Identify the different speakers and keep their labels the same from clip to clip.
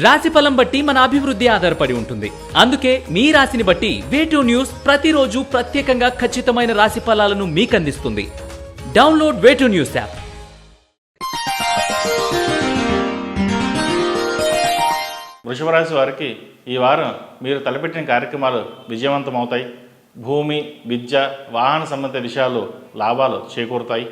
Speaker 1: రాశిఫలం బట్టి మన అభివృద్ధి ఆధారపడి ఉంటుంది. అందుకే మీ రాశిని బట్టి వే2 న్యూస్ ప్రతిరోజు ప్రత్యేకంగా ఖచ్చితమైన రాశి ఫలాలను మీకు అందిస్తుంది. Download way two news app.
Speaker 2: వృషభ రాశి వారికి ఈ వారం మీరు తలపెట్టిన కార్యక్రమాలు విజయవంతమవుతాయి. భూమి, విద్య, వాహన సంబంధిత విషయాలు లాభాలు చేకూరుతాయి.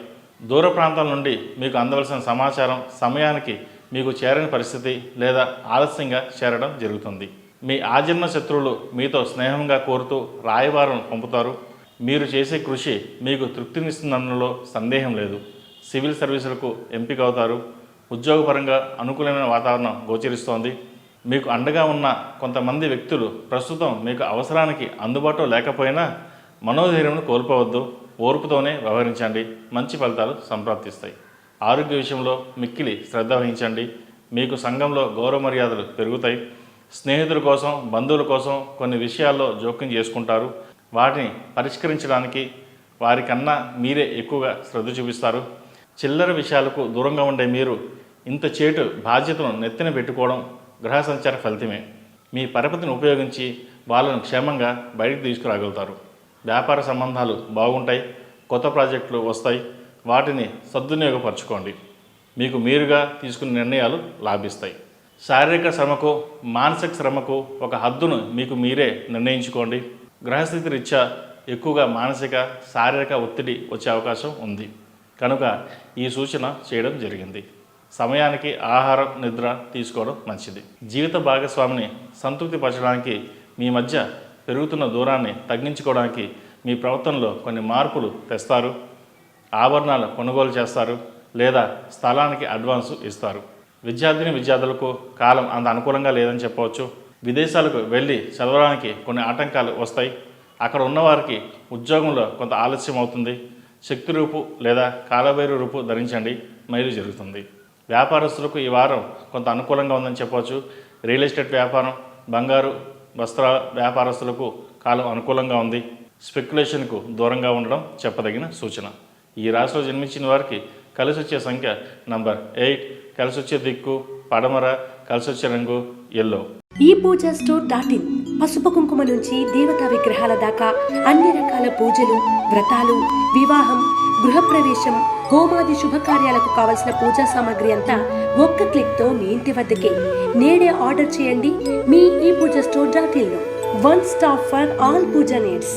Speaker 2: దూర ప్రాంతాల నుండి మీకు అందవలసిన సమాచారం సమయానికి మీకు చేరని పరిస్థితి లేదా ఆలస్యంగా చేరడం జరుగుతుంది. మీ ఆజన్మ శత్రువులు మీతో స్నేహంగా కోరుతూ రాయబారం పంపుతారు. మీరు చేసే కృషి మీకు తృప్తినిస్తుందనలో సందేహం లేదు. సివిల్ సర్వీసులకు ఎంపిక అవుతారు. ఉద్యోగపరంగా అనుకూలమైన వాతావరణం గోచరిస్తోంది. మీకు అండగా ఉన్న కొంతమంది వ్యక్తులు ప్రస్తుతం మీకు అవసరానికి అందుబాటులో లేకపోయినా మనోధైర్యం కోల్పోవద్దు. ఓర్పుతోనే వ్యవహరించండి. మంచి ఫలితాలు సంప్రాప్తిస్తాయి. ఆరోగ్య విషయంలో మిక్కిలి శ్రద్ధ వహించండి. మీకు సంఘంలో గౌరవ మర్యాదలు పెరుగుతాయి. స్నేహితుల కోసం, బంధువుల కోసం కొన్ని విషయాల్లో జోక్యం చేసుకుంటారు. వాటిని పరిష్కరించడానికి వారికన్నా మీరే ఎక్కువగా శ్రద్ధ చూపిస్తారు. చిల్లర విషయాలకు దూరంగా ఉండే మీరు ఇంత చేటు బాధ్యతను నెత్తిన పెట్టుకోవడం గ్రహ సంచార ఫలితమే. మీ పరపతిని ఉపయోగించి వాళ్ళను క్షేమంగా బయటకు తీసుకురాగలుగుతారు. వ్యాపార సంబంధాలు బాగుంటాయి. కొత్త ప్రాజెక్టులు వస్తాయి. వాటిని సద్వినియోగపరచుకోండి. మీకు మీరుగా తీసుకునే నిర్ణయాలు లాభిస్తాయి. శారీరక శ్రమకు, మానసిక శ్రమకు ఒక హద్దును మీకు మీరే నిర్ణయించుకోండి. గ్రహస్థితి రీత్యా ఎక్కువగా మానసిక, శారీరక ఒత్తిడి వచ్చే అవకాశం ఉంది కనుక ఈ సూచన చేయడం జరిగింది. సమయానికి ఆహారం, నిద్ర తీసుకోవడం మంచిది. జీవిత భాగస్వామిని సంతృప్తిపరచడానికి, మీ మధ్య పెరుగుతున్న దూరాన్ని తగ్గించుకోవడానికి మీ ప్రవర్తనలో కొన్ని మార్పులు తెస్తారు. ఆభరణాలు కొనుగోలు చేస్తారు లేదా స్థలానికి అడ్వాన్సు ఇస్తారు. విద్యార్థులకు కాలం అంత అనుకూలంగా లేదని చెప్పవచ్చు. విదేశాలకు వెళ్ళి చదవడానికి కొన్ని ఆటంకాలు వస్తాయి. అక్కడ ఉన్నవారికి ఉద్యోగంలో కొంత ఆలస్యం అవుతుంది. శక్తి రూపు లేదా కాలభైరు రూపు ధరించండి, మేలు జరుగుతుంది. వ్యాపారస్తులకు ఈ వారం కొంత అనుకూలంగా ఉందని చెప్పవచ్చు. రియల్ ఎస్టేట్ వ్యాపారం, బంగారు, వస్త్ర వ్యాపారస్తులకు కాలం అనుకూలంగా ఉంది. స్పెక్యులేషన్కు దూరంగా ఉండడం చెప్పదగిన సూచన. ఈ రాశిలో జన్మించిన వారికి కలిసి వచ్చే సంఖ్య నంబర్ 8, కలిసి వచ్చే దిక్కు పడమర, కలిసి వచ్చే రంగు ఎల్లో.
Speaker 3: ఈ పూజా స్టోర్.in పసుపు కుంకుమ నుంచి దేవతా విగ్రహాల దాకా అన్ని రకాల పూజలు, వ్రతాలు, వివాహం, గృహప్రవేశం, హోమాది శుభకార్యాలకు కావలసిన పూజా సామాగ్రి అంతా ఒక్క క్లిక్తో మీ ఇంటి వద్దకే. నేడే ఆర్డర్ చేయండి మీ ఈ పూజా స్టోర్.in లో. One stop for all puja needs.